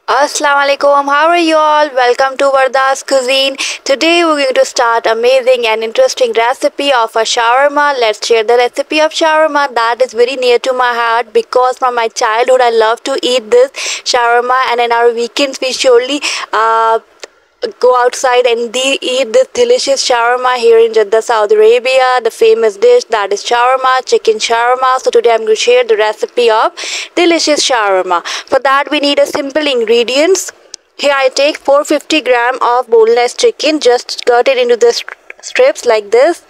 Assalamu alaikum. How are you all? Welcome to Varda's Cuisine. Today we're going to start amazing and interesting recipe of a shawarma. Let's share the recipe of shawarma that is very near to my heart because from my childhood I love to eat this shawarma, and in our weekends we surely go outside and eat this delicious shawarma here in Jeddah, Saudi Arabia. The famous dish that is shawarma, chicken shawarma. So today I'm going to share the recipe of delicious shawarma. For that we need a simple ingredients. Here I take 450 gram of boneless chicken. Just cut it into the strips like this.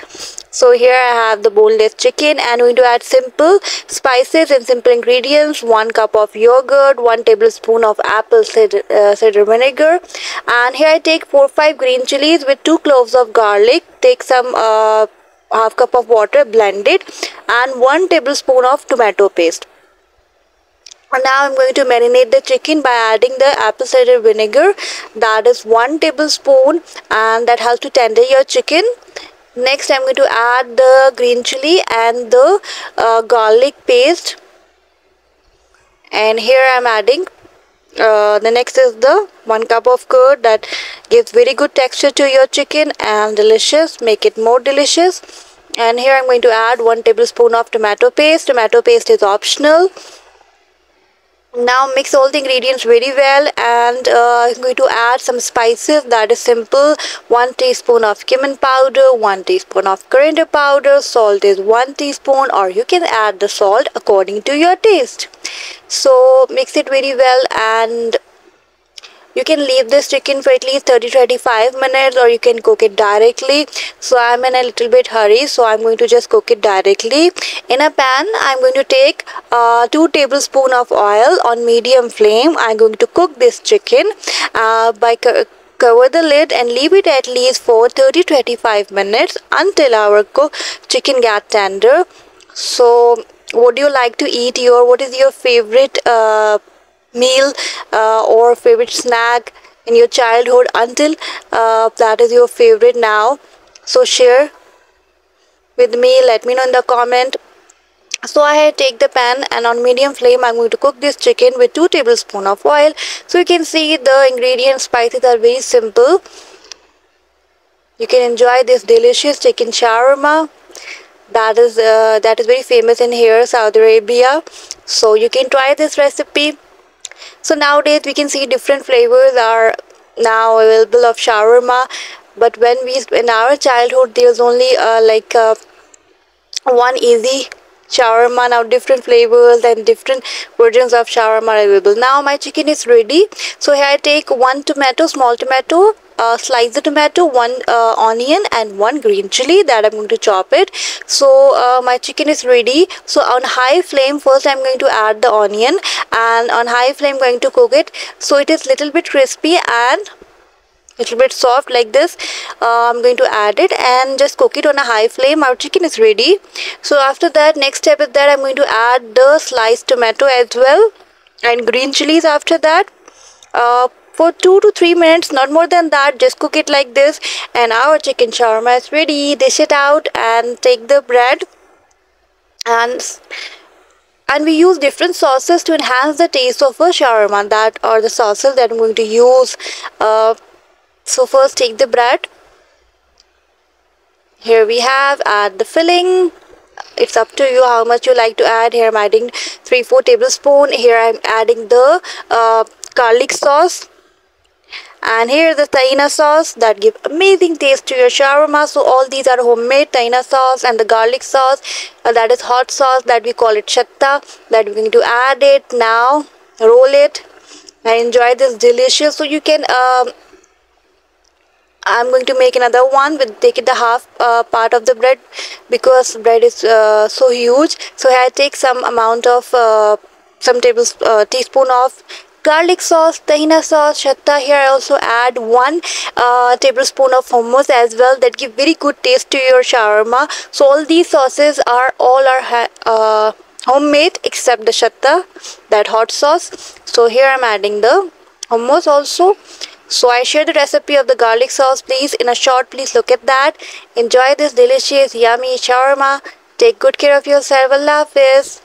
So here I have the boneless chicken, and we're going to add simple spices and simple ingredients. 1 cup of yogurt, 1 tablespoon of apple cider vinegar, and here I take 4-5 green chilies with 2 cloves of garlic. Take some half cup of water, blend it, and 1 tablespoon of tomato paste. And now I'm going to marinate the chicken by adding the apple cider vinegar. That is 1 tablespoon, and that helps to tender your chicken. Next I'm going to add the green chili and the garlic paste, and here I'm adding the next is the 1 cup of curd. That gives very good texture to your chicken and delicious, make it more delicious. And here I'm going to add 1 tablespoon of tomato paste. Tomato paste is optional. Now mix all the ingredients very well, and I'm going to add some spices. That is simple: 1 teaspoon of cumin powder, 1 teaspoon of coriander powder, salt is 1 teaspoon, or you can add the salt according to your taste. So mix it very well, and you can leave this chicken for at least 30-35 minutes, or you can cook it directly. So I'm in a little bit hurry, so I'm going to just cook it directly. In a pan, I'm going to take 2 tablespoons of oil on medium flame. I'm going to cook this chicken by cover the lid and leave it at least for 30-35 minutes until our chicken gets tender. So what do you like to eat? What is your favorite meal or favorite snack in your childhood until that is your favorite now? So share with me, let me know in the comment. So I take the pan, and on medium flame I'm going to cook this chicken with 2 tablespoons of oil. So you can see the ingredients, spices are very simple. You can enjoy this delicious chicken shawarma that is very famous in here, Saudi Arabia. So you can try this recipe. So nowadays we can see different flavors are now available of shawarma, but in our childhood there was only one easy shawarma. Now different flavors and different versions of shawarma are available. Now my chicken is ready. So here I take 1 tomato, small tomato, slice the tomato, 1 onion, and 1 green chili that I'm going to chop it. So my chicken is ready. So on high flame first I'm going to add the onion, and on high flame I'm going to cook it so it is little bit crispy and little bit soft like this. I'm going to add it and just cook it on a high flame. Our chicken is ready. So after that, next step is that I'm going to add the sliced tomato as well and green chilies after that. For 2 to 3 minutes, not more than that, just cook it like this, and our chicken shawarma is ready. Dish it out and take the bread, and we use different sauces to enhance the taste of a shawarma. That are the sauces that I'm going to use. So first take the bread. Here we have, add the filling. It's up to you how much you like to add. Here I'm adding 3-4 tablespoons. Here I'm adding the garlic sauce, and here the tahina sauce that give amazing taste to your shawarma. So all these are homemade tahina sauce, and the garlic sauce that is hot sauce that we call it shatta, that we're going to add it now. Roll it and enjoy this delicious. So you can I'm going to make another one with take it the half part of the bread because bread is so huge. So here I take some amount of teaspoon of garlic sauce, tahina sauce, shatta. Here I also add 1 tablespoon of hummus as well, that give very good taste to your shawarma. So all these sauces are homemade except the shatta, that hot sauce. So here I'm adding the hummus also. So I share the recipe of the garlic sauce, please in a short. Please look at that. Enjoy this delicious yummy shawarma. Take good care of yourself. Allah Hafiz.